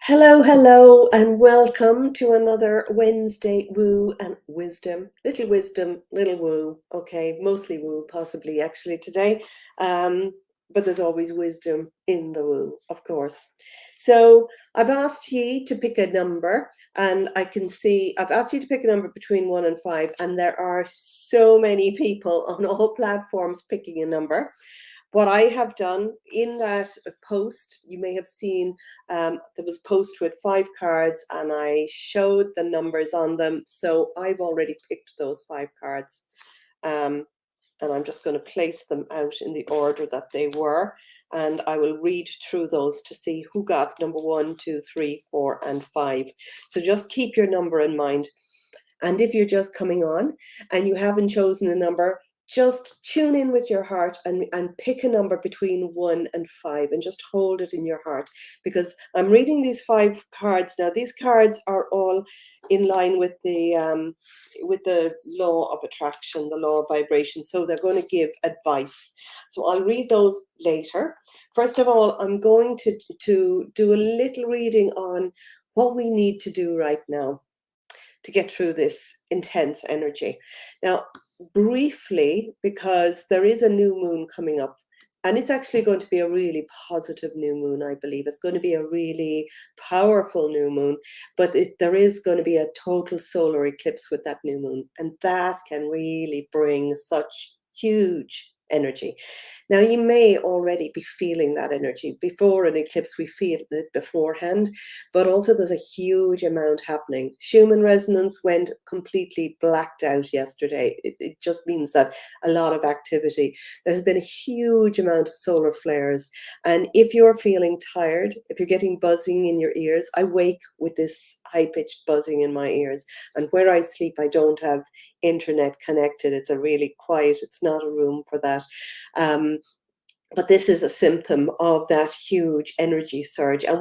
Hello, hello, and welcome to another Wednesday Woo and Wisdom, little woo. Okay, mostly woo, possibly actually today. Um, but there's always wisdom in the woo, of course. So I've asked you to pick a number, and I can see I've asked you to pick a number between 1 and 5, and there are so many people on all platforms picking a number. What I have done in that post, you may have seen there was a post with 5 cards and I showed the numbers on them. So I've already picked those 5 cards. Um, and I'm just going to place them out in the order that they were. And I will read through those to see who got number 1, 2, 3, 4, and 5. So just keep your number in mind. And if you're just coming on and you haven't chosen a number, just tune in with your heart and pick a number between 1 and 5 and just hold it in your heart, because I'm reading these 5 cards now. These cards are all in line with the law of attraction, the law of vibration. So they're going to give advice. So I'll read those later. First of all, I'm going to do a little reading on what we need to do right now to get through this intense energy. Now, briefly, because there is a new moon coming up, and it's actually going to be a really positive new moon, I believe. It's going to be a really powerful new moon, but there is going to be a total solar eclipse with that new moon, and that can really bring such huge energy. Now, you may already be feeling that energy. Before an eclipse, we feel it beforehand, but also there's a huge amount happening. Schumann resonance went completely blacked out yesterday. It just means that a lot of activity. There's been a huge amount of solar flares. And if you're feeling tired, if you're getting buzzing in your ears, I wake with this high-pitched buzzing in my ears. And where I sleep, I don't have internet connected. It's a really quiet, it's not a room for that. But this is a symptom of that huge energy surge, and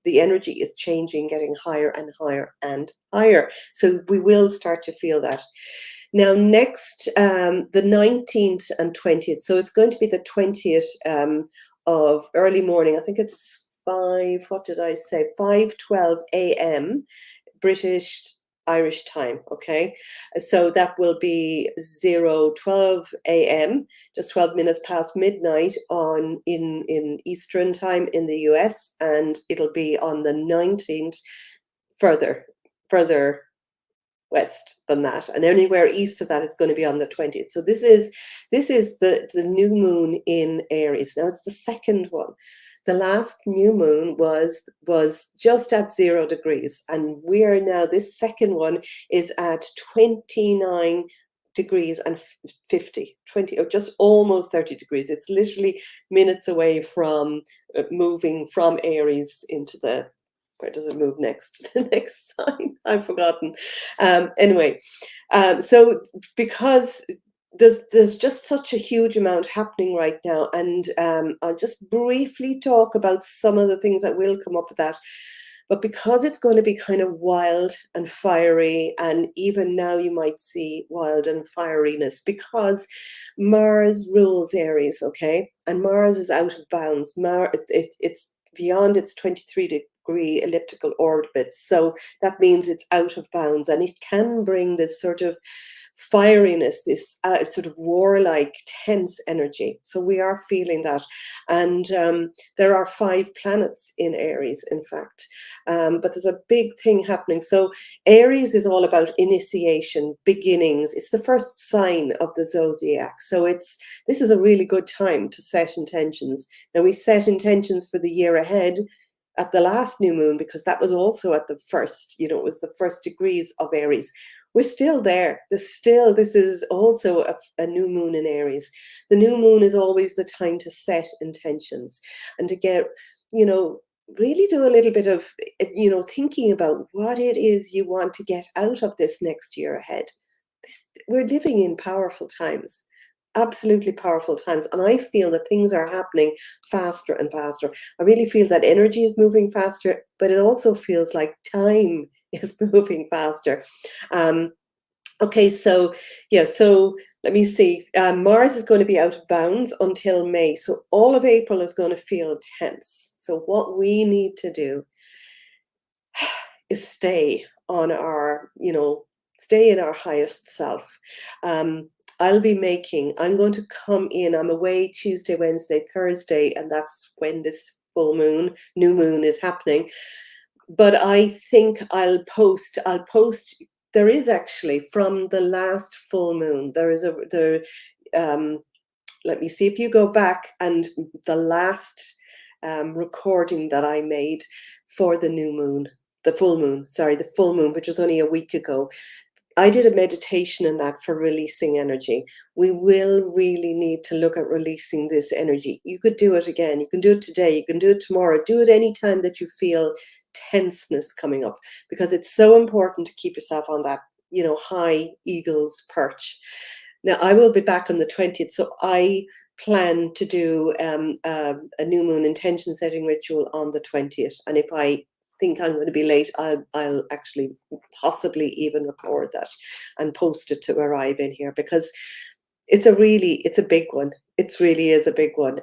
the energy is changing, getting higher and higher and higher. So we will start to feel that. Now, next, the 19th and 20th. So it's going to be the 20th of early morning. I think it's 5, what did I say? 5:12 a.m. British Irish time, okay? So that will be 0:12 a.m., just 12 minutes past midnight in Eastern time in the US, and it'll be on the 19th, further west than that, and anywhere east of that it's going to be on the 20th. So this is the new moon in Aries. Now it's the second one. The last new moon was just at 0 degrees, and we are now, this second one is at 29 degrees and 20, or just almost 30 degrees. It's literally minutes away from moving from Aries into the, where does it move next? The next sign? I've forgotten. Anyway, so because there's just such a huge amount happening right now, and I'll just briefly talk about some of the things that will come up with that. But because it's going to be kind of wild and fiery, and even now you might see wild and fieriness, because Mars rules Aries, okay? And Mars is out of bounds. It's beyond its 23-degree elliptical orbit. So that means it's out of bounds, and it can bring this sort of fieriness, this sort of warlike, tense energy. So we are feeling that. And there are 5 planets in Aries, in fact. But there's a big thing happening. So Aries is all about initiation, beginnings. It's the first sign of the zodiac. So this is a really good time to set intentions. Now, we set intentions for the year ahead at the last new moon, because that was also at the first, it was the first degrees of Aries. We're still there. This is also a new moon in Aries. The new moon is always the time to set intentions and to get, really do a little bit of, thinking about what it is you want to get out of this next year ahead. We're living in powerful times, absolutely powerful times. And I feel that things are happening faster and faster. I really feel that energy is moving faster, but it also feels like time is moving faster. Okay, so yeah, so let me see. Mars is going to be out of bounds until May. So all of April is going to feel tense. So what we need to do is stay on our, stay in our highest self. Um, I'm going to come in, I'm away Tuesday, Wednesday, Thursday, and that's when this new moon is happening. But I think I'll post, there is actually from the last full moon, um, let me see, if you go back and the last recording that I made for the new moon, the full moon, which was only a week ago, I did a meditation in that for releasing energy. We will really need to look at releasing this energy. You could do it again. You can do it today. You can do it tomorrow. Do it anytime that you feel tenseness coming up, because it's so important to keep yourself on that, high eagle's perch. Now, I will be back on the 20th, so I plan to do a new moon intention setting ritual on the 20th. And if I think I'm going to be late, I'll actually possibly even record that and post it to arrive in here, because it's a big one. It really is a big one.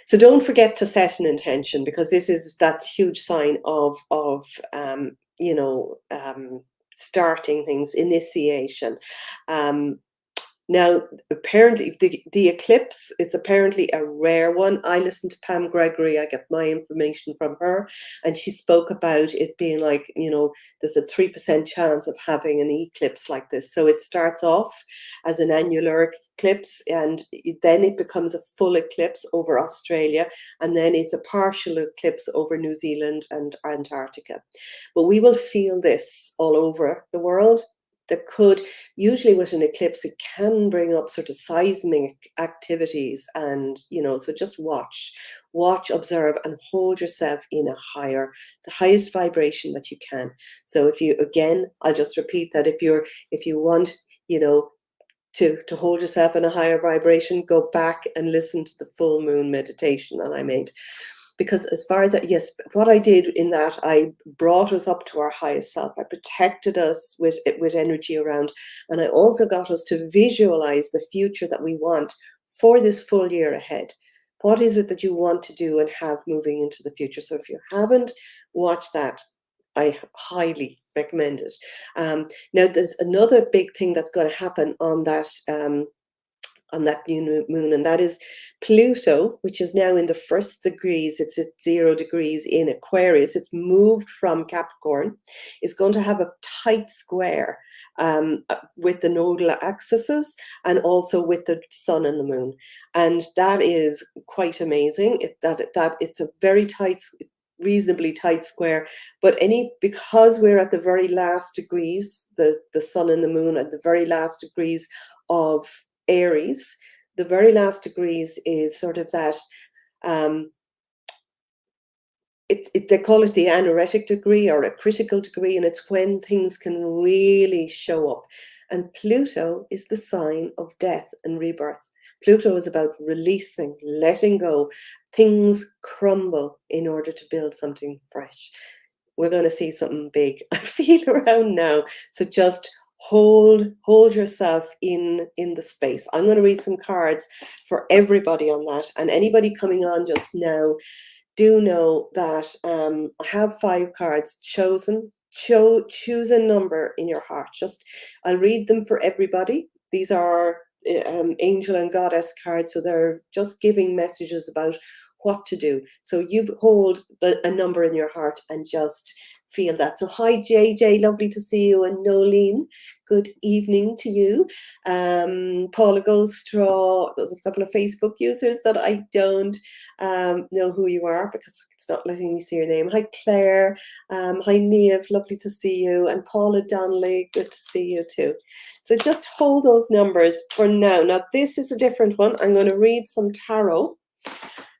So don't forget to set an intention, because this is that huge sign of starting things, initiation. Now, apparently, the eclipse is apparently a rare one. I listened to Pam Gregory. I get my information from her, and she spoke about it being like, there's a 3% chance of having an eclipse like this. So it starts off as an annular eclipse, and then it becomes a full eclipse over Australia, and then it's a partial eclipse over New Zealand and Antarctica. But we will feel this all over the world. That could, usually with an eclipse, it can bring up sort of seismic activities, and so just watch, observe, and hold yourself in the highest vibration that you can. So if you, again, I'll just repeat that, if you want, to hold yourself in a higher vibration, go back and listen to the full moon meditation that I made. Because as far as yes, what I did in that, I brought us up to our highest self. I protected us with energy around, and I also got us to visualize the future that we want for this full year ahead. What is it that you want to do and have moving into the future? So if you haven't watched that, I highly recommend it. Now, there's another big thing that's going to happen on that new moon, and that is Pluto, which is now in the first degrees. It's at 0 degrees in Aquarius. It's moved from Capricorn. It's going to have a tight square with the nodal axes, and also with the sun and the moon, and that is quite amazing. It's a very tight, reasonably tight square, but because we're at the very last degrees, the sun and the moon at the very last degrees of Aries, the very last degrees is sort of that, they call it the anaretic degree or a critical degree, and it's when things can really show up. And Pluto is the sign of death and rebirth. Pluto is about releasing, letting go. Things crumble in order to build something fresh. We're going to see something big, I feel, around now. So just hold yourself in the space. I'm going to read some cards for everybody on that, and anybody coming on just now, do know that I have 5 cards chosen. Choose a number in your heart. I'll read them for everybody. These are angel and goddess cards, so they're just giving messages about what to do. So you hold a number in your heart and just feel that. So hi JJ, lovely to see you, and Nolene, good evening to you. Paula Goldstraw, there's a couple of Facebook users that I don't know who you are because it's not letting me see your name. Hi Claire, hi Neve, lovely to see you, and Paula Donnelly, good to see you too. So just hold those numbers for now. Now this is a different one. I'm going to read some tarot.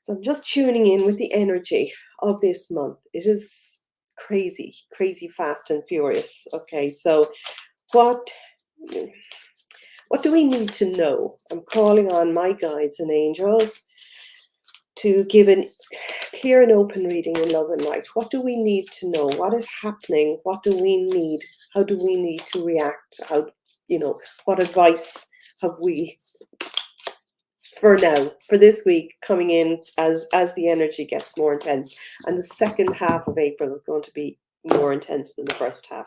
So I'm just tuning in with the energy of this month. It is crazy, crazy fast and furious. Okay, so what do we need to know? I'm calling on my guides and angels to give a clear and open reading in love and light. What do we need to know? What is happening? What do we need? How do we need to react? What advice have we for now, for this week coming in as the energy gets more intense? And the second half of April is going to be more intense than the first half.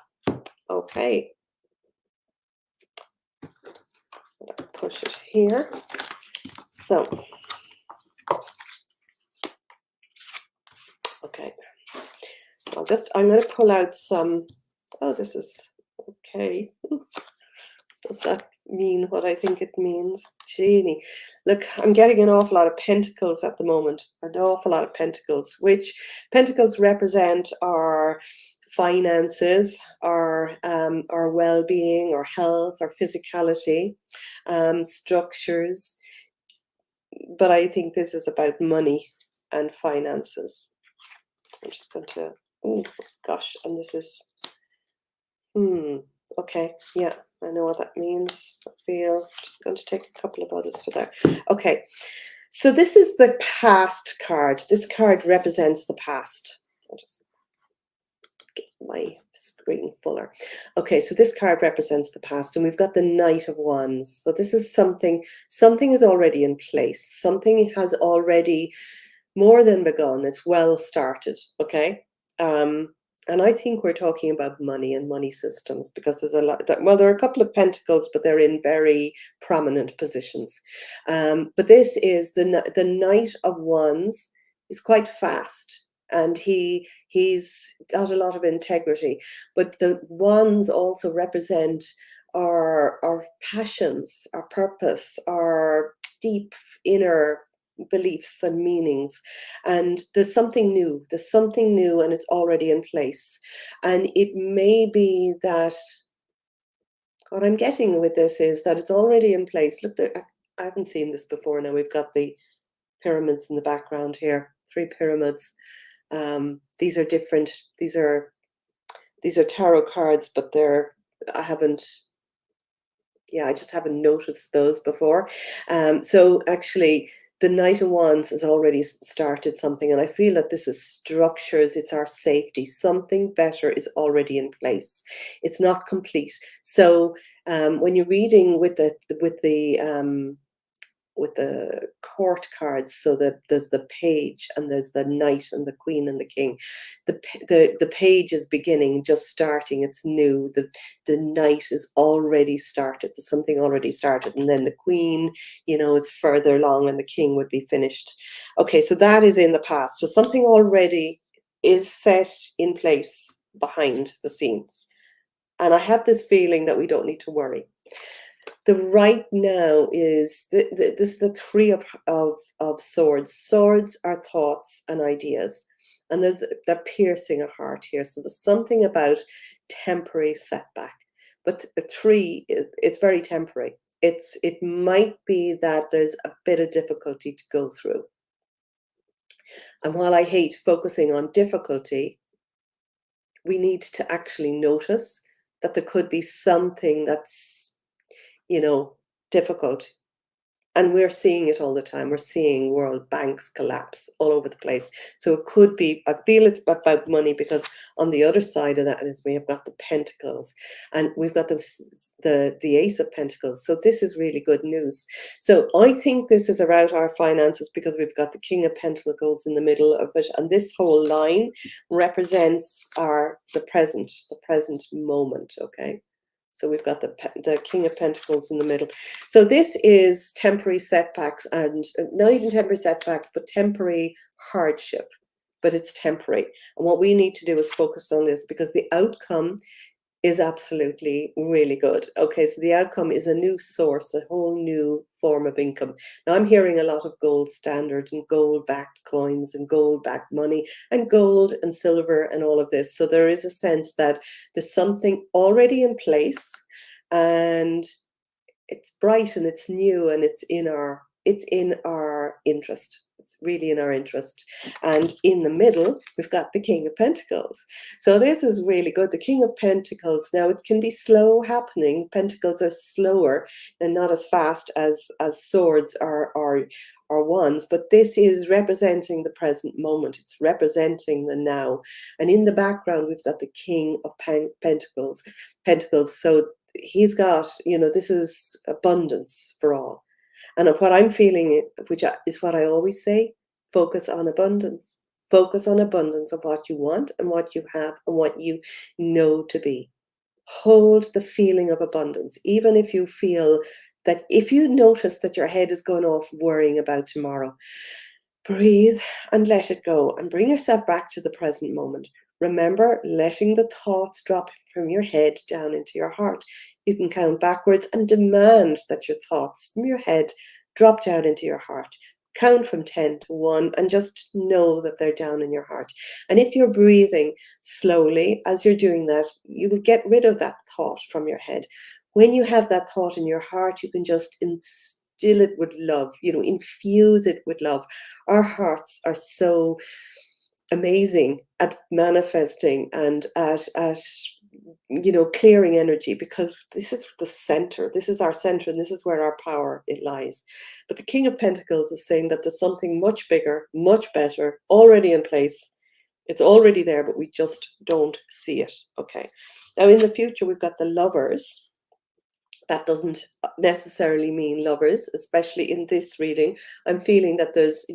Okay. Push it here. So, okay. I'm going to pull out some, oh, this is, okay. Does that mean what I think it means? Genie. Look, I'm getting an awful lot of pentacles at the moment, an awful lot of pentacles, which pentacles represent our finances, our well-being, our health, our physicality, structures. But I think this is about money and finances. I'm just going to, oh gosh, and this is, okay, yeah, I know what that means. I feel, just going to take a couple of others for that. Okay, so this is the past card. This card represents the past. I'll just get my screen fuller. Okay, so this card represents the past, and we've got the Knight of Wands. So this is something is already in place. Something has already more than begun. It's well started, okay? And I think we're talking about money and money systems, because there's a lot that, well, there are a couple of pentacles, but they're in very prominent positions. But this is the Knight of Wands is quite fast, and he's got a lot of integrity. But the wands also represent our passions, our purpose, our deep inner beliefs and meanings. And there's something new, and it's already in place. And it may be that what I'm getting with this is that it's already in place. Look, I haven't seen this before. Now we've got the pyramids in the background here, 3 pyramids. These are different. These are tarot cards, but I just haven't noticed those before. So actually, the Knight of Wands has already started something, and I feel that this is structures. It's our safety. Something better is already in place. It's not complete. So when you're reading with the court cards, so there's the page, and there's the knight and the queen and the king. The page is beginning, just starting. It's new. The knight is already started. There's something already started, and then the queen, it's further along, and the king would be finished. Okay, so that is in the past. So something already is set in place behind the scenes, and I have this feeling that we don't need to worry. The right now is this is the 3 of swords. Swords are thoughts and ideas, and they're piercing a heart here. So there's something about temporary setback, but a 3, it's very temporary. It might be that there's a bit of difficulty to go through. And while I hate focusing on difficulty, we need to actually notice that there could be something that's difficult. And we're seeing it all the time. We're seeing world banks collapse all over the place. So it could be, I feel it's about money, because on the other side of that is we have got the pentacles, and we've got the Ace of Pentacles. So this is really good news. So I think this is about our finances, because we've got the King of Pentacles in the middle of it. And this whole line represents the present moment, okay? So we've got the King of Pentacles in the middle. So this is temporary setbacks, and not even temporary setbacks, but temporary hardship. But it's temporary. And what we need to do is focus on this, because the outcome is absolutely really good. Okay, so the outcome is a new source, a whole new form of income. Now I'm hearing a lot of gold standard and gold-backed coins and gold-backed money and gold and silver and all of this. So there is a sense that there's something already in place, and it's bright and it's new, and it's in our interest. It's really in our interest. And in the middle, we've got the King of Pentacles. So this is really good. The King of Pentacles, now it can be slow happening. Pentacles are slower and not as fast as swords are wands, but this is representing the present moment. It's representing the now. And in the background, we've got the King of Pentacles. So he's got, this is abundance for all. And what I'm feeling, which is what I always say, focus on abundance. Focus on abundance of what you want and what you have and what you know to be. Hold the feeling of abundance, even if you feel that, if you notice that your head is going off worrying about tomorrow, breathe and let it go and bring yourself back to the present moment. Remember, letting the thoughts drop from your head down into your heart. You can count backwards and demand that your thoughts from your head drop down into your heart. Count from 10 to 1 and just know that they're down in your heart. And if you're breathing slowly as you're doing that, you will get rid of that thought from your head. When you have that thought in your heart, you can just instill it with love, infuse it with love. Our hearts are so amazing at manifesting and at clearing energy, because this is the center. This is our center, and this is where our power it lies. But the King of Pentacles is saying that there's something much bigger, much better, already in place. It's already there, but we just don't see it. Okay. Now, in the future, we've got the Lovers. That doesn't necessarily mean lovers, especially in this reading. I'm feeling that there's,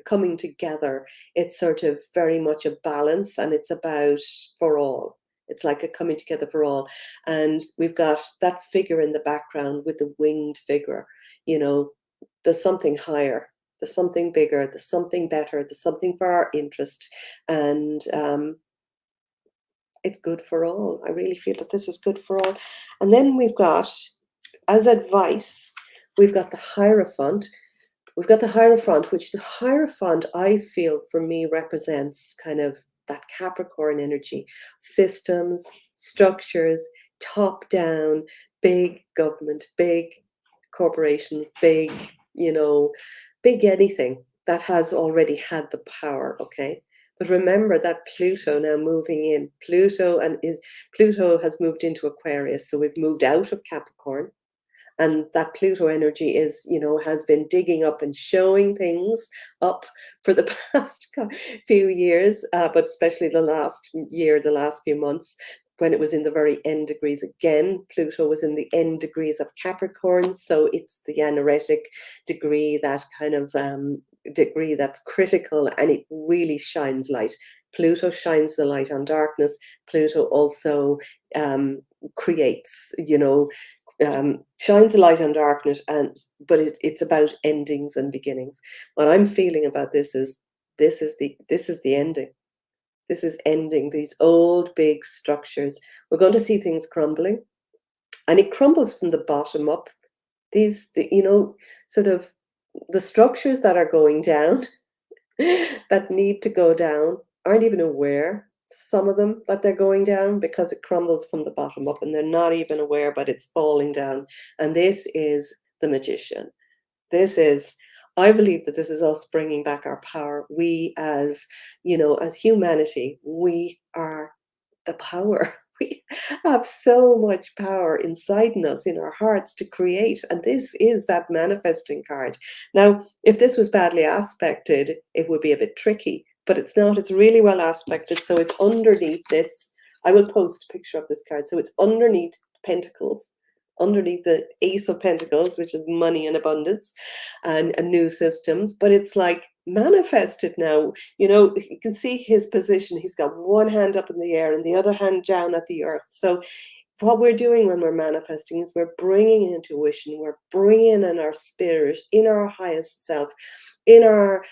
coming together. It's sort of very much a balance, and it's about for all. It's like a coming together for all. And we've got that figure in the background with the winged figure. There's something higher, there's something bigger, there's something better, there's something for our interest. And it's good for all. I really feel that this is good for all. And then we've got, as advice, we've got the Hierophant. We've got the Hierophant, which the Hierophant, I feel, for me, represents kind of that Capricorn energy. Systems, structures, top down, big government, big corporations, big, big anything that has already had the power, okay? But remember that Pluto now moving in. Pluto has moved into Aquarius, so we've moved out of Capricorn. And that Pluto energy is, has been digging up and showing things up for the past few years, but especially the last year, the last few months, when it was in the very end degrees again. Pluto was in the end degrees of Capricorn, so it's the anaretic degree, that kind of degree that's critical, and it really shines light. Pluto shines the light on darkness. Pluto also creates, shines a light on darkness, but it's about endings and beginnings. What I'm feeling about this is the ending. This is ending these old big structures. We're going to see things crumbling, and it crumbles from the bottom up. Sort of the structures that are going down, that need to go down, aren't even aware, some of them, that they're going down, because it crumbles from the bottom up, and they're not even aware, but it's falling down. And this is the Magician. I believe that this is us bringing back our power. We, as humanity, we are the power. We have so much power inside us, in our hearts, to create. And this is that manifesting card. Now, if this was badly aspected, it would be a bit tricky, but it's not. It's really well aspected. So it's underneath this. I will post a picture of this card. So it's underneath Pentacles, underneath the Ace of Pentacles, which is money and abundance and new systems. But it's like manifested now. You can see his position. He's got one hand up in the air and the other hand down at the earth. So what we're doing when we're manifesting is we're bringing in intuition, we're bringing in our spirit, in our highest self, in our,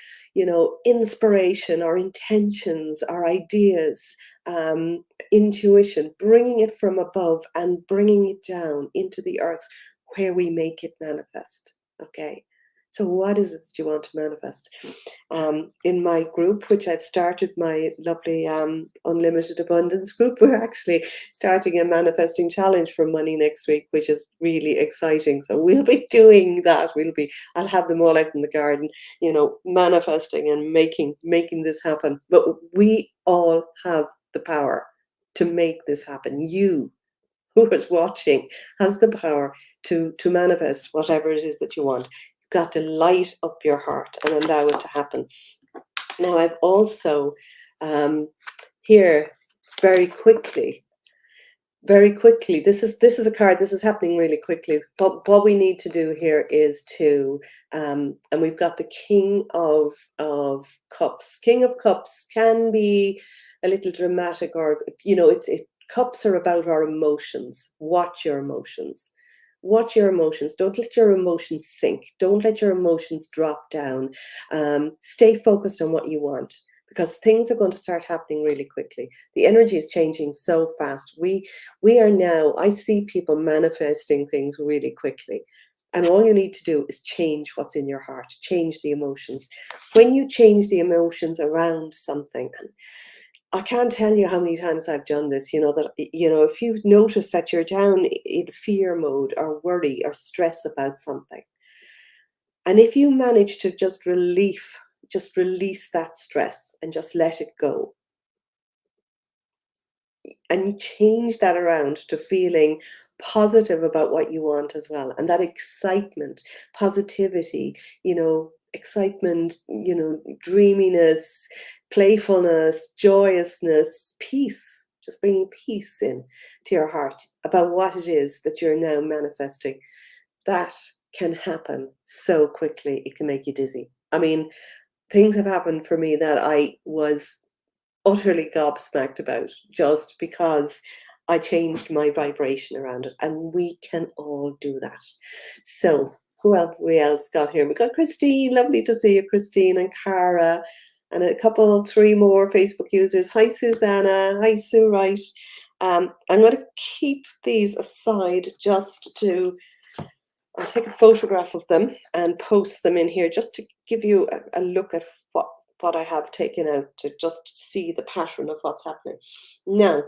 inspiration, our intentions, our ideas, intuition, bringing it from above and bringing it down into the earth, where we make it manifest. Okay. So what is it that you want to manifest? In my group, which I've started, my lovely Unlimited Abundance group, we're actually starting a manifesting challenge for money next week, which is really exciting. So we'll be doing that. I'll have them all out in the garden, manifesting and making this happen. But we all have the power to make this happen. You, who is watching, has the power to manifest whatever it is that you want. You've got to light up your heart and allow it to happen. Now, I've also here, very quickly, very quickly. This is a card. This is happening really quickly. But what we need to do here is to, and we've got the King of Cups. King of Cups can be a little dramatic, or cups are about our emotions. Watch your emotions. Watch your emotions. Don't let your emotions sink. Don't let your emotions drop down. Stay focused on what you want, because things are going to start happening really quickly. The energy is changing so fast. We are now, I see people manifesting things really quickly. And all you need to do is change what's in your heart, change the emotions. When you change the emotions around something, and I can't tell you how many times I've done this, if you notice that you're down in fear mode or worry or stress about something, and if you manage to just release that stress and just let it go, and you change that around to feeling positive about what you want as well, and that excitement, positivity, excitement, dreaminess, playfulness, joyousness, peace, just bringing peace in to your heart about what it is that you're now manifesting. That can happen so quickly, it can make you dizzy. I mean, things have happened for me that I was utterly gobsmacked about, just because I changed my vibration around it. And we can all do that. So, who have we else got here? We got Christine. Lovely to see you, Christine, and Cara, and three more Facebook users. Hi, Susanna. Hi, Sue Wright. I'm going to keep these aside just to. I'll take a photograph of them and post them in here, just to give you a look at what I have taken out, to just see the pattern of what's happening. Now,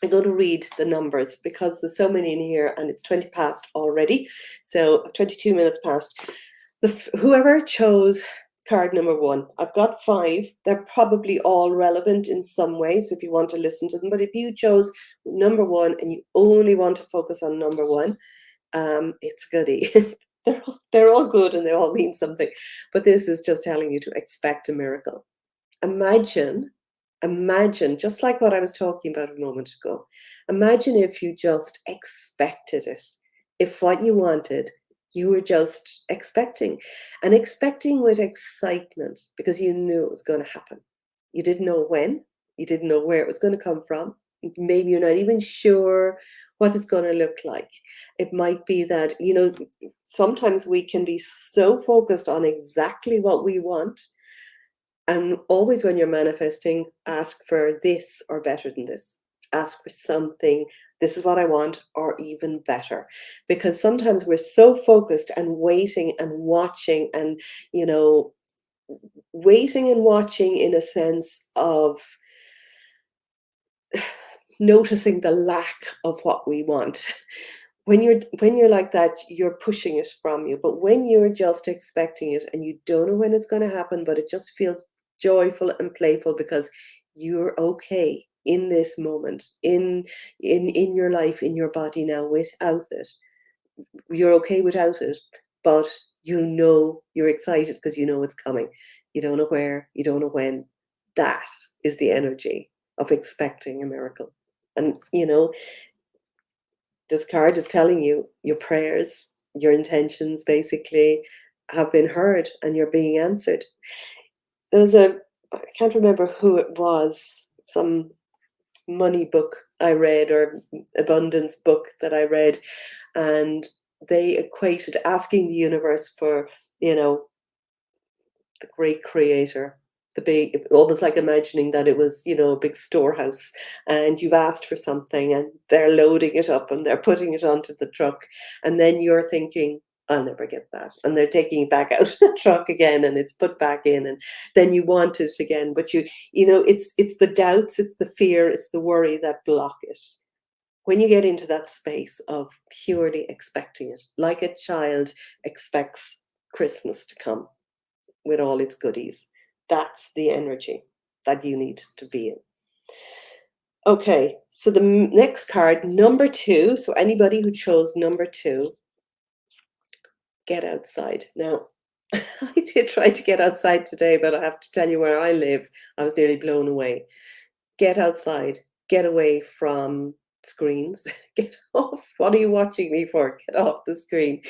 I'm going to read the numbers because there's so many in here, and it's 20 past already. So 22 minutes past. Whoever chose card number 1, I've got 5. They're probably all relevant in some way, so if you want to listen to them. But if you chose number 1 and you only want to focus on number 1, it's goody. they're all good and they all mean something. But this is just telling you to expect a miracle. Imagine, just like what I was talking about a moment ago. Imagine if you just expected it. If what you wanted, you were just expecting, and expecting with excitement, because you knew it was going to happen. You didn't know when, you didn't know where it was going to come from. Maybe you're not even sure what it's going to look like. It might be that, sometimes we can be so focused on exactly what we want. And always when you're manifesting, ask for this or better than this. Ask for something, this is what I want, or even better. Because sometimes we're so focused and waiting and watching, and, waiting and watching in a sense of noticing the lack of what we want. When you're like that, you're pushing it from you. But when you're just expecting it and you don't know when it's going to happen, but it just feels joyful and playful because you're okay in this moment, in your life, in your body now, without it. You're okay without it, but you're excited because you know it's coming. You don't know where, you don't know when. That is the energy of expecting a miracle. And this card is telling you your prayers, your intentions basically have been heard and you're being answered. I can't remember who it was, some money book I read, or abundance book that I read, and they equated asking the universe for, the great creator, the big, almost like imagining that it was, a big storehouse, and you've asked for something and they're loading it up and they're putting it onto the truck, and then you're thinking, I'll never get that, and they're taking it back out of the truck again and it's put back in, and then you want it again, but it's the doubts, it's the fear, it's the worry that block it. When you get into that space of purely expecting it, like a child expects Christmas to come with all its goodies. That's the energy that you need to be in. Okay, so the next card, number 2. So anybody who chose number 2, get outside. Now, I did try to get outside today, but I have to tell you, where I live, I was nearly blown away. Get outside, get away from screens. Get off. What are you watching me for? Get off the screen.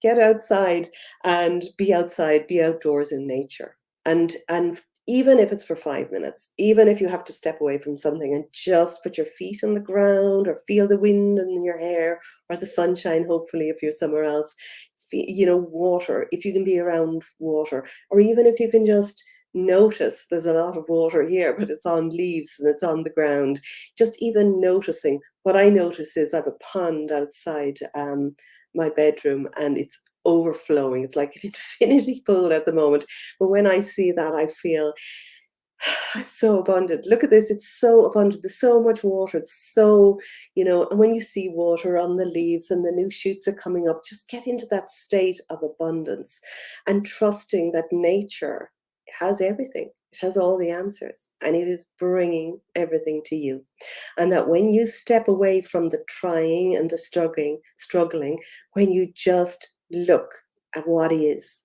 Get outside and be outdoors in nature. And even if it's for 5 minutes, even if you have to step away from something and just put your feet on the ground or feel the wind in your hair or the sunshine, hopefully, if you're somewhere else, water, if you can be around water, or even if you can just notice there's a lot of water here, but it's on leaves and it's on the ground. Just even noticing. What I notice is I have a pond outside my bedroom and it's overflowing. It's like an infinity pool at the moment. But when I see that, I feel so abundant. Look at this. It's so abundant. There's so much water. And when you see water on the leaves and the new shoots are coming up, just get into that state of abundance and trusting that nature has everything. It has all the answers and it is bringing everything to you. And that when you step away from the trying and the struggling, when you just look at what is,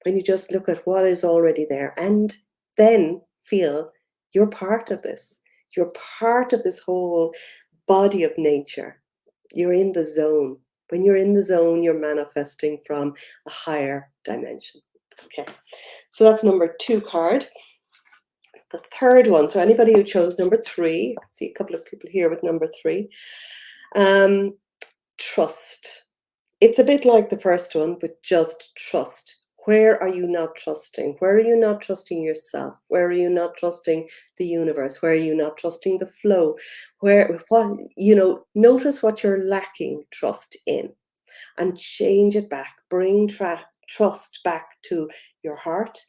when you just look at what is already there and then feel you're part of this. You're part of this whole body of nature. You're in the zone. When you're in the zone, you're manifesting from a higher dimension. Okay, so that's number 2 card. The third one, so anybody who chose number 3, I can see a couple of people here with number 3. Trust. It's a bit like the first one, but just trust. Where are you not trusting? Where are you not trusting yourself? Where are you not trusting the universe? Where are you not trusting the flow? Notice what you're lacking trust in and change it back. Bring trust back to your heart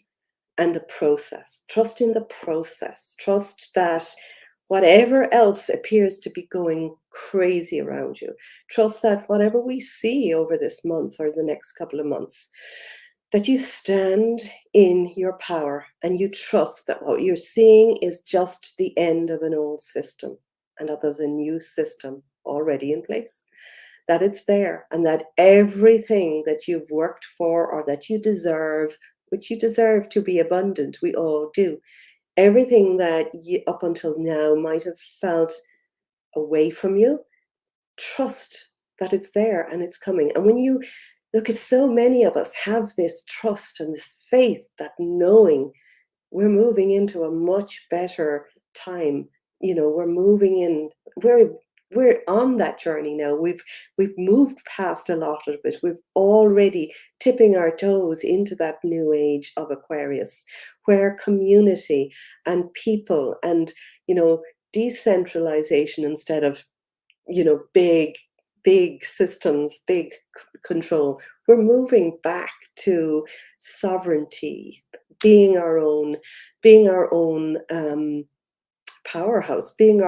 and the process. Trust in the process. Trust that whatever else appears to be going crazy around you, trust that whatever we see over this month or the next couple of months, that you stand in your power and you trust that what you're seeing is just the end of an old system and that there's a new system already in place, that it's there, and that everything that you've worked for or that you deserve, which you deserve to be abundant, we all do, everything that you up until now might have felt away from you, trust that it's there and it's coming. And when you look, if so many of us have this trust and this faith, that knowing we're moving into a much better time, we're moving in, we're on that journey now. We've moved past a lot of it. We've already tipping our toes into that new age of Aquarius, where community and people and decentralization instead of big systems, big control. We're moving back to sovereignty, being our own powerhouse, being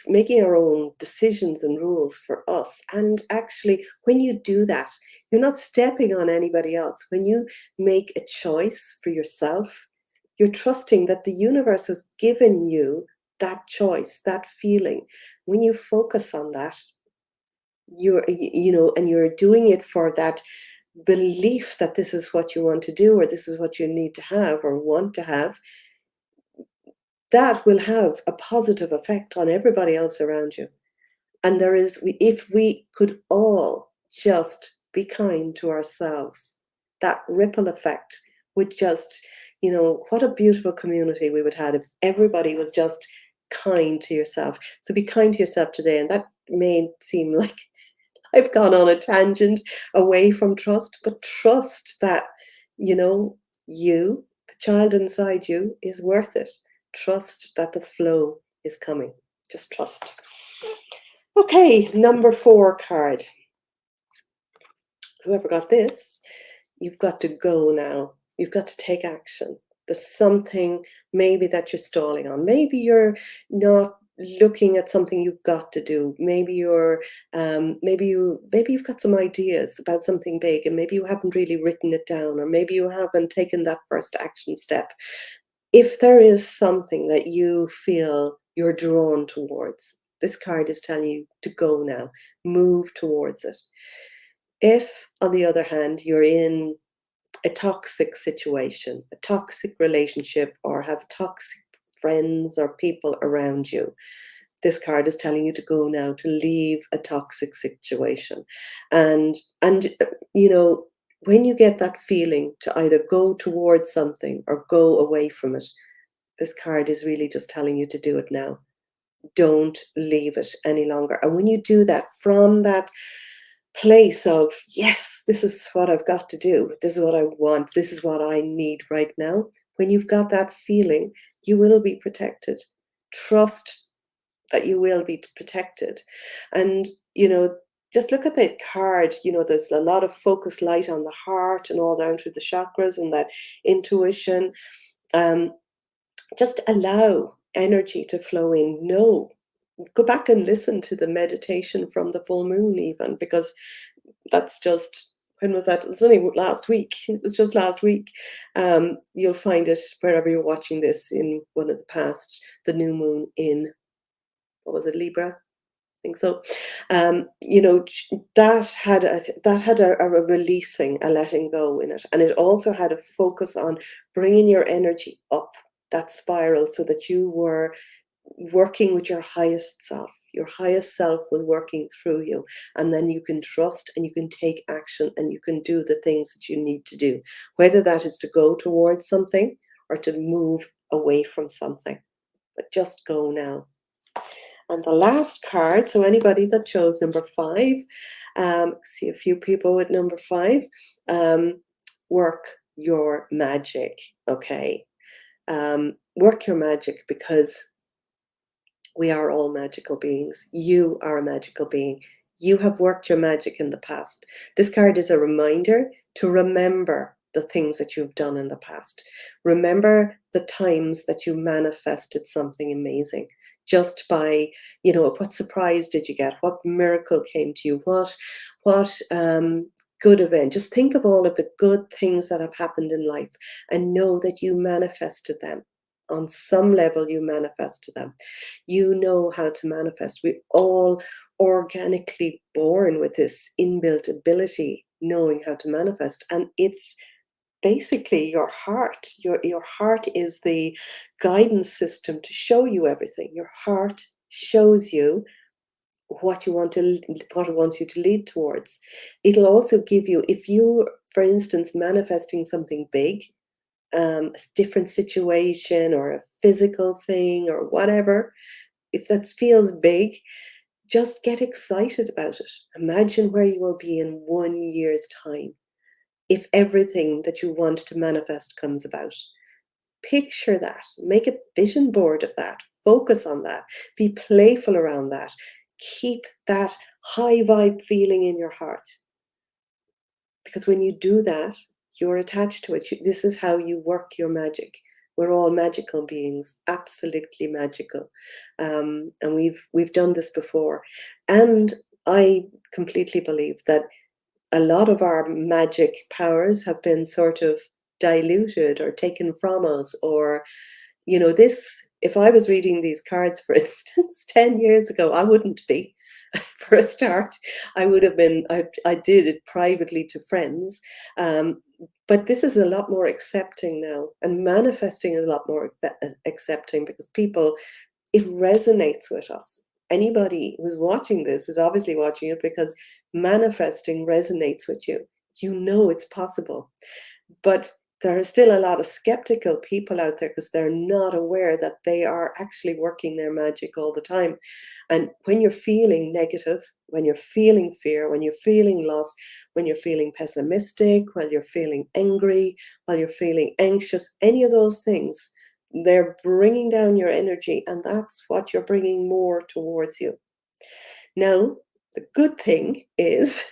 making our own decisions and rules for us. And actually, when you do that, you're not stepping on anybody else. When you make a choice for yourself, you're trusting that the universe has given you that choice, that feeling. When you focus on that, and you're doing it for that belief that this is what you want to do, or this is what you need to have or want to have, that will have a positive effect on everybody else around you. And if we could all just be kind to ourselves, that ripple effect would just, what a beautiful community we would have if everybody was just kind to yourself. So be kind to yourself today. And that may seem like I've gone on a tangent away from trust, but trust that, the child inside you, is worth it. Trust that the flow is coming. Just trust. Okay, number 4 card. Whoever got this, you've got to go now. You've got to take action. There's something maybe that you're stalling on. Maybe you're not looking at something you've got to do. Maybe you've got some ideas about something big and maybe you haven't really written it down, or maybe you haven't taken that first action step. If there is something that you feel you're drawn towards, this card is telling you to go now, move towards it. If, on the other hand, you're in a toxic situation, a toxic relationship, or have toxic friends or people around you, This card is telling you to go now, to leave a toxic situation. And when you get that feeling to either go towards something or go away from it, this card is really just telling you to do it now. Don't leave it any longer. And when you do that from that place of, yes, this is what I've got to do, this is what I want, this is what I need right now, when you've got that feeling, you will be protected. Trust that you will be protected. And, just look at the card. There's a lot of focus light on the heart and all down through the chakras and that intuition. Um, just allow energy to flow in. No, go back and listen to the meditation from the full moon, even, because that's just, when was that? It was only last week. It was just last week. You'll find it wherever you're watching this, in one of the past, the new moon in, what was it, Libra? I think so. That had a releasing, a letting go in it, and it also had a focus on bringing your energy up that spiral, so that you were working with your highest self. Your highest self was working through you, and then you can trust and you can take action and you can do the things that you need to do, whether that is to go towards something or to move away from something. But just go now. And the last card, so anybody that chose number 5, see a few people with number 5, work your magic, okay? Work your magic, because we are all magical beings. You are a magical being. You have worked your magic in the past. This card is a reminder to remember the things that you've done in the past. Remember the times that you manifested something amazing, just by, what surprise did you get? What miracle came to you? What good event? Just think of all of the good things that have happened in life and know that you manifested them. On some level, you manifested them. You know how to manifest. We all organically born with this inbuilt ability, knowing how to manifest. And it's basically your heart. Your heart is the guidance system to show you everything. Your heart shows you what what it wants you to lead towards. It'll also give you, if you, for instance, manifesting something big, a different situation or a physical thing or whatever, if that feels big, just get excited about it. Imagine where you will be in 1 year's time if everything that you want to manifest comes about. Picture that, make a vision board of that, focus on that, be playful around that, keep that high vibe feeling in your heart. Because when you do that, you're attached to it. This is how you work your magic. We're all magical beings, absolutely magical, and we've done this before. And I completely believe that a lot of our magic powers have been sort of diluted or taken from us, or this. If I was reading these cards, for instance, 10 years ago, I wouldn't be. For a start, I would have been, I did it privately to friends. But this is a lot more accepting now, and manifesting is a lot more accepting, because people, it resonates with us. Anybody who's watching this is obviously watching it because manifesting resonates with you. You know it's possible. But there are still a lot of skeptical people out there because they're not aware that they are actually working their magic all the time. And when you're feeling negative, when you're feeling fear, when you're feeling loss, when you're feeling pessimistic, when you're feeling angry, while you're feeling anxious, any of those things, they're bringing down your energy, and that's what you're bringing more towards you. Now, the good thing is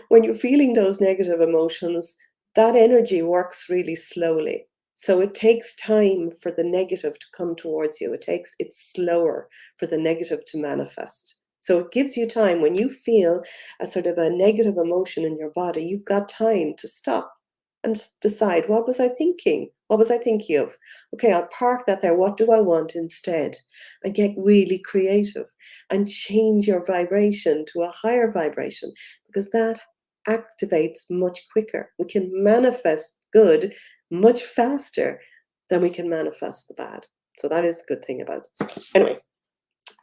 when you're feeling those negative emotions, that energy works really slowly. So it takes time for the negative to come towards you. It's slower for the negative to manifest. So it gives you time. When you feel a sort of a negative emotion in your body, you've got time to stop and decide, what was I thinking? What was I thinking of? Okay, I'll park that there. What do I want instead? And get really creative and change your vibration to a higher vibration, because that activates much quicker. We can manifest good much faster than we can manifest the bad. So that is the good thing about this. Anyway,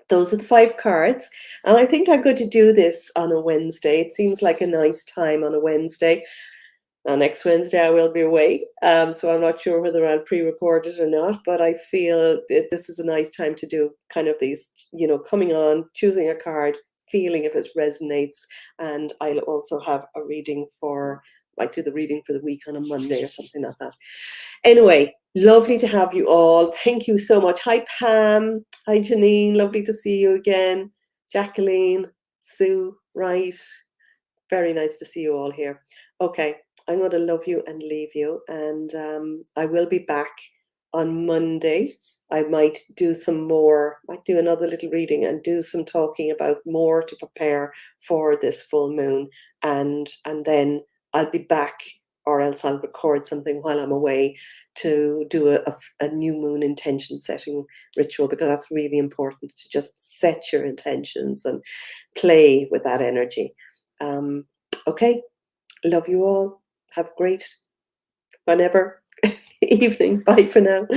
those are the 5 cards, and I think I'm going to do this on a Wednesday. It seems like a nice time on a Wednesday. Now, next Wednesday I will be away, so I'm not sure whether I'll pre-record it or not, but I feel that this is a nice time to do kind of these, coming on, choosing a card, feeling if it resonates, and I'll also have a reading might do the reading for the week on a Monday or something like that. Anyway, lovely to have you all. Thank you so much. Hi, Pam. Hi, Janine. Lovely to see you again. Jacqueline, Sue, Wright. Very nice to see you all here. Okay, I'm going to love you and leave you. And I will be back on Monday. I might do another little reading and do some talking about more to prepare for this full moon. And then I'll be back, or else I'll record something while I'm away to do a new moon intention setting ritual, because that's really important, to just set your intentions and play with that energy. Okay, love you all. Have a great whenever evening. Bye for now.